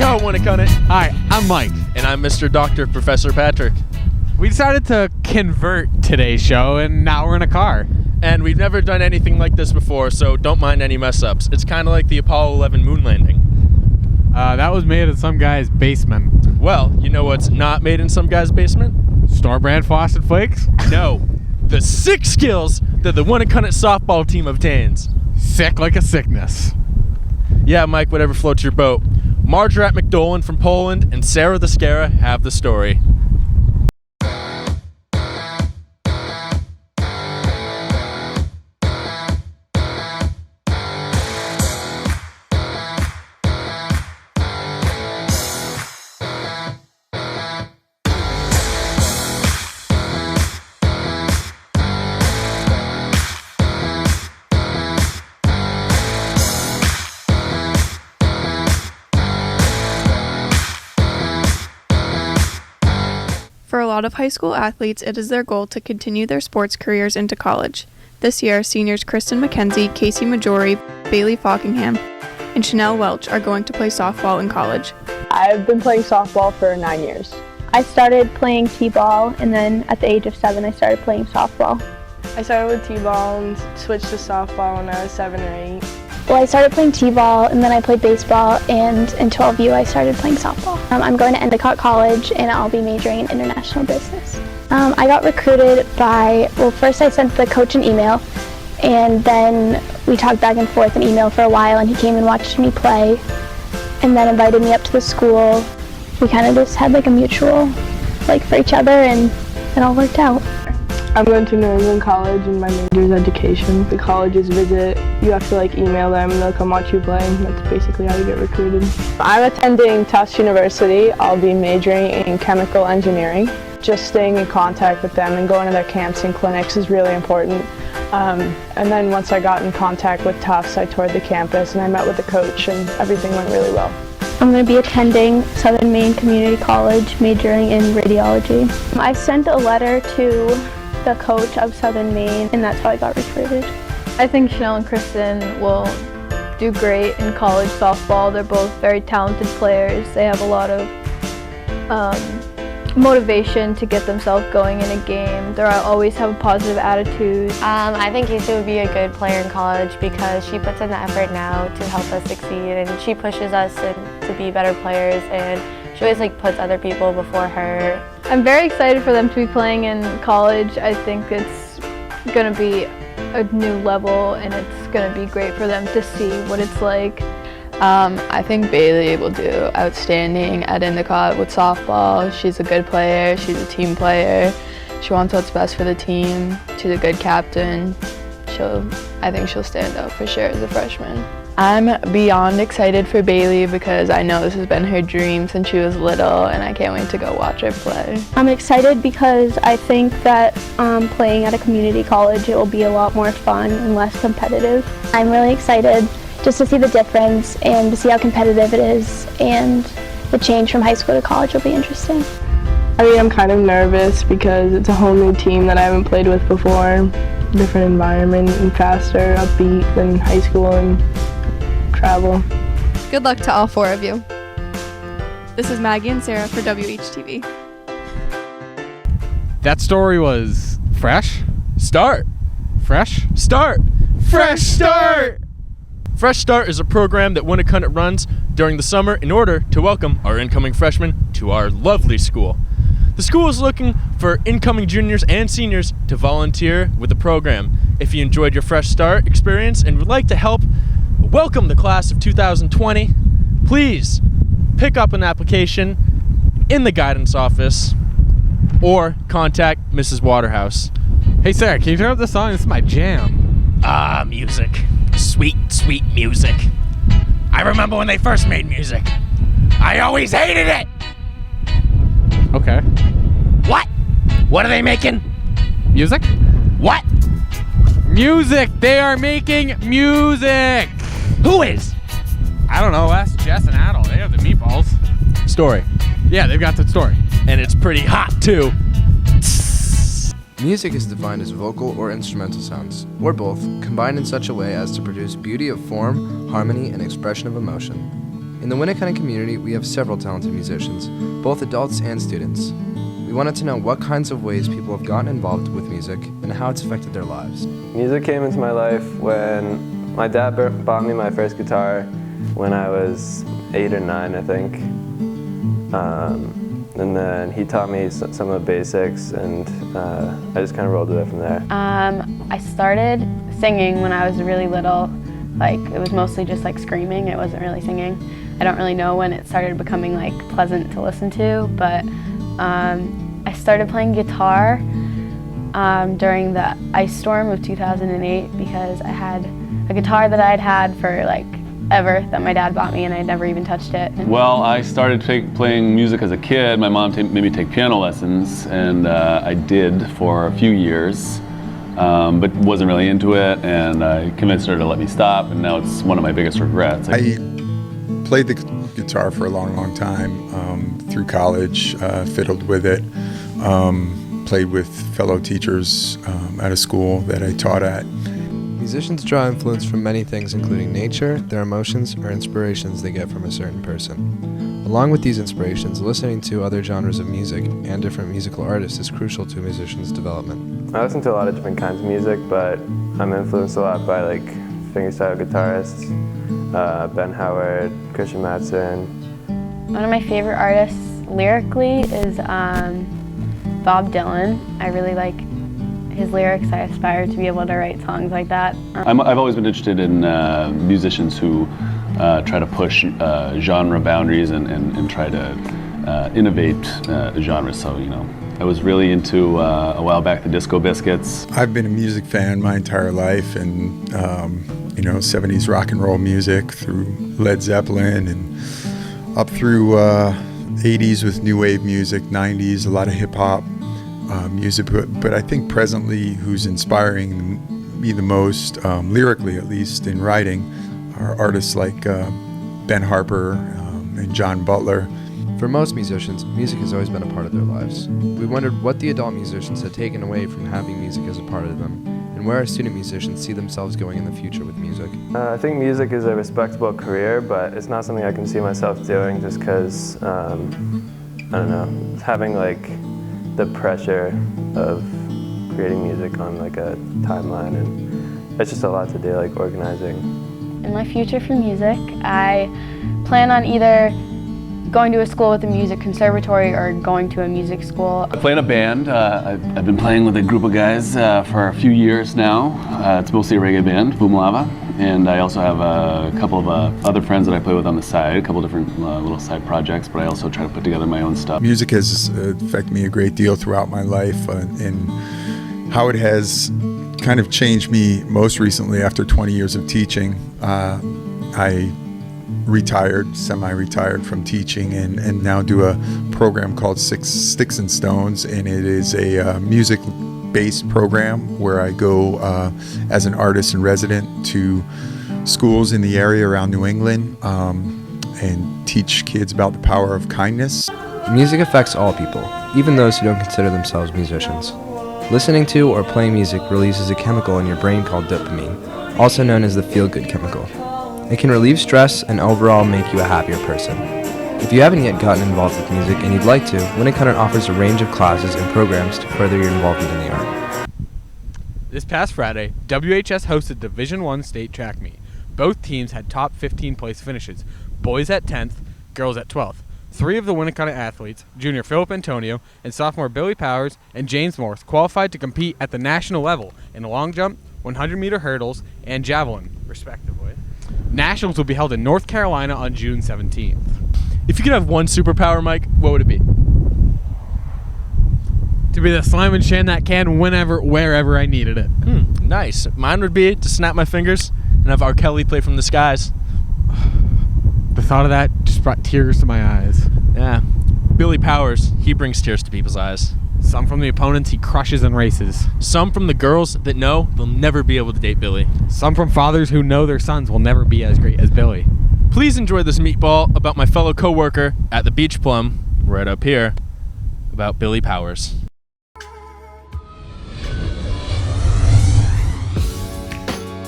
ho, Winnacunnet. Hi, I'm Mike. And I'm Mr. Dr. Professor Patrick. We decided to convert today's show, and now we're in a car. And we've never done anything like this before, so don't mind any mess-ups. It's kind of like the Apollo 11 moon landing. That was made in some guy's basement. Well, you know what's not made in some guy's basement? Store brand Frosted Flakes? No. The 6 skills that the Winnacunnet softball team obtains. Sick like a sickness. Yeah, Mike, whatever floats your boat. Margaret McDolan from Poland and Sarah the Scara have the story. For a lot of high school athletes, it is their goal to continue their sports careers into college. This year, seniors Kristen McKenzie, Casey Majori, Bailey Falkingham, and Chanel Welch are going to play softball in college. I've been playing softball for 9 years. I started playing t-ball, and then at the age of 7 I started playing softball. I started with t-ball and switched to softball when I was 7 or 8. Well, I started playing t-ball, and then I played baseball, and in 12U I started playing softball. I'm going to Endicott College, and I'll be majoring in international business. I got recruited by, first I sent the coach an email, and then we talked back and forth in email for a while, and he came and watched me play, and then invited me up to the school. We kind of just had like a mutual for each other, and it all worked out. I'm going to New England College and my major is education. The colleges visit, you have to email them and they'll come watch you play. That's basically how you get recruited. I'm attending Tufts University. I'll be majoring in chemical engineering. Just staying in contact with them and going to their camps and clinics is really important. And then once I got in contact with Tufts, I toured the campus and I met with the coach and everything went really well. I'm going to be attending Southern Maine Community College, majoring in radiology. I sent a letter to the coach of Southern Maine, and that's how I got recruited. I think Chanel and Kristen will do great in college softball. They're both very talented players. They have a lot of motivation to get themselves going in a game. They always have a positive attitude. I think Casey would be a good player in college because she puts in the effort now to help us succeed, and she pushes us to be better players, and she always puts other people before her. I'm very excited for them to be playing in college. I think it's going to be a new level, and it's going to be great for them to see what it's like. I think Bailey will do outstanding at Endicott with softball. She's a good player. She's a team player. She wants what's best for the team. She's a good captain. I think she'll stand out for sure as a freshman. I'm beyond excited for Bailey because I know this has been her dream since she was little, and I can't wait to go watch her play. I'm excited because I think that playing at a community college, it will be a lot more fun and less competitive. I'm really excited just to see the difference and to see how competitive it is, and the change from high school to college will be interesting. I'm kind of nervous because it's a whole new team that I haven't played with before. Different environment and faster, upbeat than high school and travel. Good luck to all 4 of you. This is Maggie and Sarah for WHTV. That story was fresh? Start. Fresh? Start. Fresh start! Fresh Start is a program that Winnacunnet runs during the summer in order to welcome our incoming freshmen to our lovely school. The school is looking for incoming juniors and seniors to volunteer with the program. If you enjoyed your Fresh Start experience and would like to help welcome the class of 2020, please pick up an application in the guidance office or contact Mrs. Waterhouse. Hey Sarah, can you turn up the song? This is my jam. Music. Sweet, sweet music. I remember when they first made music. I always hated it! Okay. What? What are they making? Music? What? Music! They are making music! Who is? I don't know. Ask Jess and Adel. They have the meatballs. Story. Yeah, they've got the story. And it's pretty hot, too. Music is defined as vocal or instrumental sounds, or both, combined in such a way as to produce beauty of form, harmony, and expression of emotion. In the Winnicott community, we have several talented musicians, both adults and students. We wanted to know what kinds of ways people have gotten involved with music and how it's affected their lives. Music came into my life when my dad bought me my first guitar when I was 8 or 9, I think. And then he taught me some of the basics, and I just kind of rolled with it from there. I started singing when I was really little. Like, it was mostly just like screaming, it wasn't really singing. I don't really know when it started becoming like pleasant to listen to, but I started playing guitar during the ice storm of 2008 because I had a guitar that I'd had for like ever that my dad bought me, and I'd never even touched it. Well, I started playing music as a kid. My mom made me take piano lessons, and I did for a few years, but wasn't really into it, and I convinced her to let me stop, and now it's one of my biggest regrets. I played the guitar for a long time, through college, fiddled with it, played with fellow teachers at a school that I taught at. Musicians draw influence from many things, including nature, their emotions, or inspirations they get from a certain person. Along with these inspirations, listening to other genres of music and different musical artists is crucial to a musician's development. I listen to a lot of different kinds of music, but I'm influenced a lot by like fingerstyle guitarists, Ben Howard, Christian Mattson. One of my favorite artists lyrically is Bob Dylan. I really like his lyrics. I aspire to be able to write songs like that. I've always been interested in musicians who try to push genre boundaries and try to innovate genres. So, you know, I was really into, a while back, the Disco Biscuits. I've been a music fan my entire life, and 70s rock and roll music through Led Zeppelin and up through 80s with new wave music, 90s, a lot of hip hop music. But I think presently who's inspiring me the most, lyrically at least, in writing, are artists like Ben Harper and John Butler. For most musicians, music has always been a part of their lives. We wondered what the adult musicians had taken away from having music as a part of them, and where our student musicians see themselves going in the future with music. I think music is a respectable career, but it's not something I can see myself doing just because, I don't know, having like the pressure of creating music on like a timeline, and it's just a lot to do, like organizing. In my future for music, I plan on either going to a school with a music conservatory or going to a music school. I play in a band. I've been playing with a group of guys for a few years now. It's mostly a reggae band, Boom Lava, and I also have a couple of other friends that I play with on the side, a couple different little side projects, but I also try to put together my own stuff. Music has affected me a great deal throughout my life, and how it has kind of changed me most recently after 20 years of teaching. I semi-retired from teaching, and now do a program called Sticks and Stones, and it is a music-based program where I go as an artist in resident to schools in the area around New England and teach kids about the power of kindness. Music affects all people, even those who don't consider themselves musicians. Listening to or playing music releases a chemical in your brain called dopamine, also known as the feel-good chemical. It can relieve stress and overall make you a happier person. If you haven't yet gotten involved with music and you'd like to, Winnicott offers a range of classes and programs to further your involvement in the art. This past Friday, WHS hosted Division I state track meet. Both teams had top 15 place finishes, boys at 10th, girls at 12th. 3 of the Winnicott athletes, junior Philip Antonio and sophomore Billy Powers and James Morse, qualified to compete at the national level in the long jump, 100-meter hurdles, and javelin, respectively. Nationals will be held in North Carolina on June 17th. If you could have one superpower, Mike, what would it be? To be the slime and shan that can whenever, wherever I needed it. Nice. Mine would be to snap my fingers and have R. Kelly play from the skies. The thought of that just brought tears to my eyes. Yeah. Billy Powers, he brings tears to people's eyes. Some from the opponents he crushes in races. Some from the girls that know they'll never be able to date Billy. Some from fathers who know their sons will never be as great as Billy. Please enjoy this meatball about my fellow co-worker at the Beach Plum, right up here, about Billy Powers.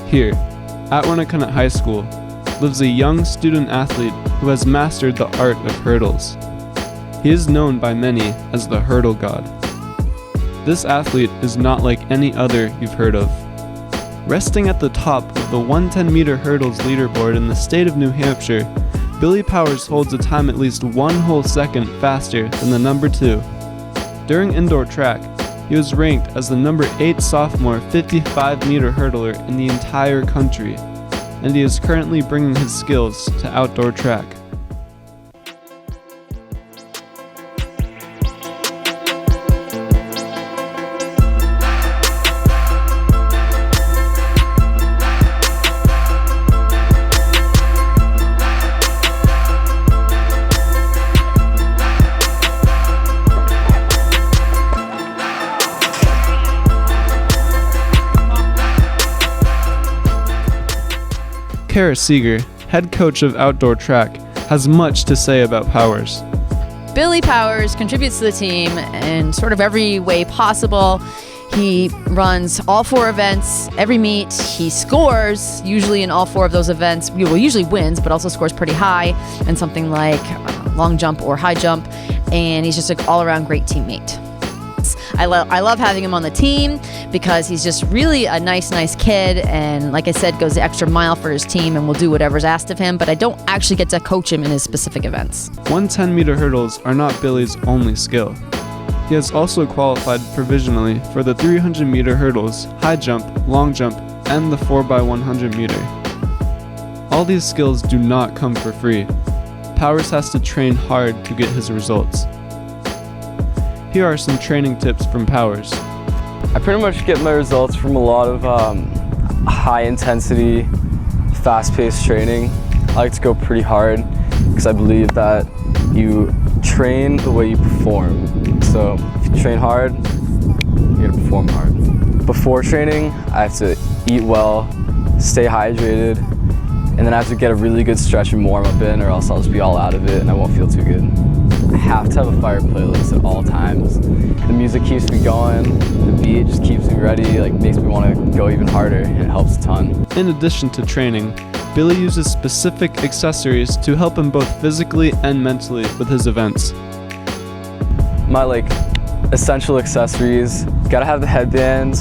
Here, at Winnicott High School, lives a young student athlete who has mastered the art of hurdles. He is known by many as the hurdle god. This athlete is not like any other you've heard of. Resting at the top of the 110-meter hurdles leaderboard in the state of New Hampshire, Billy Powers holds a time at least 1 whole second faster than the number 2. During indoor track, he was ranked as the number 8 sophomore 55-meter hurdler in the entire country, and he is currently bringing his skills to outdoor track. Kara Seeger, head coach of outdoor track, has much to say about Powers. Billy Powers contributes to the team in sort of every way possible. He runs all 4 events, every meet. He scores, usually in all 4 of those events. Well, usually wins, but also scores pretty high in something like long jump or high jump. And he's just an all-around great teammate. I love having him on the team because he's just really a nice kid, and like I said, goes the extra mile for his team and will do whatever's asked of him, but I don't actually get to coach him in his specific events. 110-meter hurdles are not Billy's only skill. He has also qualified provisionally for the 300-meter hurdles, high jump, long jump, and the 4x100 meter. All these skills do not come for free. Powers has to train hard to get his results. Here are some training tips from Powers. I pretty much get my results from a lot of high-intensity, fast-paced training. I like to go pretty hard because I believe that you train the way you perform. So if you train hard, you're gonna perform hard. Before training, I have to eat well, stay hydrated, and then I have to get a really good stretch and warm up in, or else I'll just be all out of it and I won't feel too good. I have to have a fire playlist at all times. The music keeps me going, the beat just keeps me ready, like makes me want to go even harder, and it helps a ton. In addition to training, Billy uses specific accessories to help him both physically and mentally with his events. My essential accessories, gotta have the headband,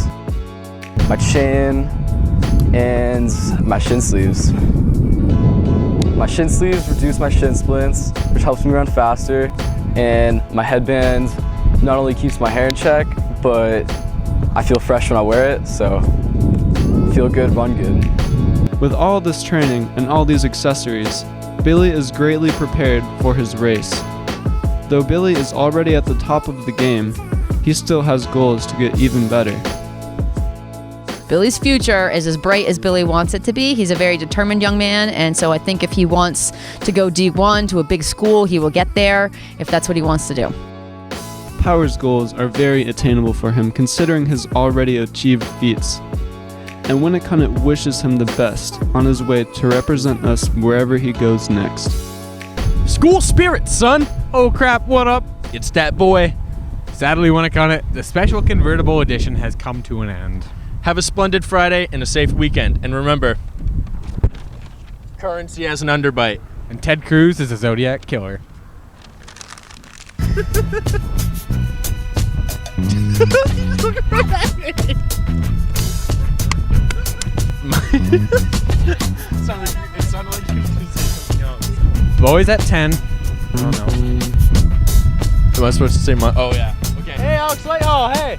my chain, and my shin sleeves. My shin sleeves reduce my shin splints, which helps me run faster, and my headband not only keeps my hair in check, but I feel fresh when I wear it, so feel good, run good. With all this training and all these accessories, Billy is greatly prepared for his race. Though Billy is already at the top of the game, he still has goals to get even better. Billy's future is as bright as Billy wants it to be. He's a very determined young man, and so I think if he wants to go D1 to a big school, he will get there if that's what he wants to do. Powers' goals are very attainable for him considering his already achieved feats. And Winnacunnet wishes him the best on his way to represent us wherever he goes next. School spirit, son! Oh crap, what up? It's that boy. Sadly, Winnacunnet, the special convertible edition has come to an end. Have a splendid Friday and a safe weekend. And remember, currency has an underbite. And Ted Cruz is a Zodiac killer. It sounded like you were going to say something else. Boys at 10. Oh no. Am I supposed to say my... Oh yeah. Okay. Hey, Alex Light. Oh, hey.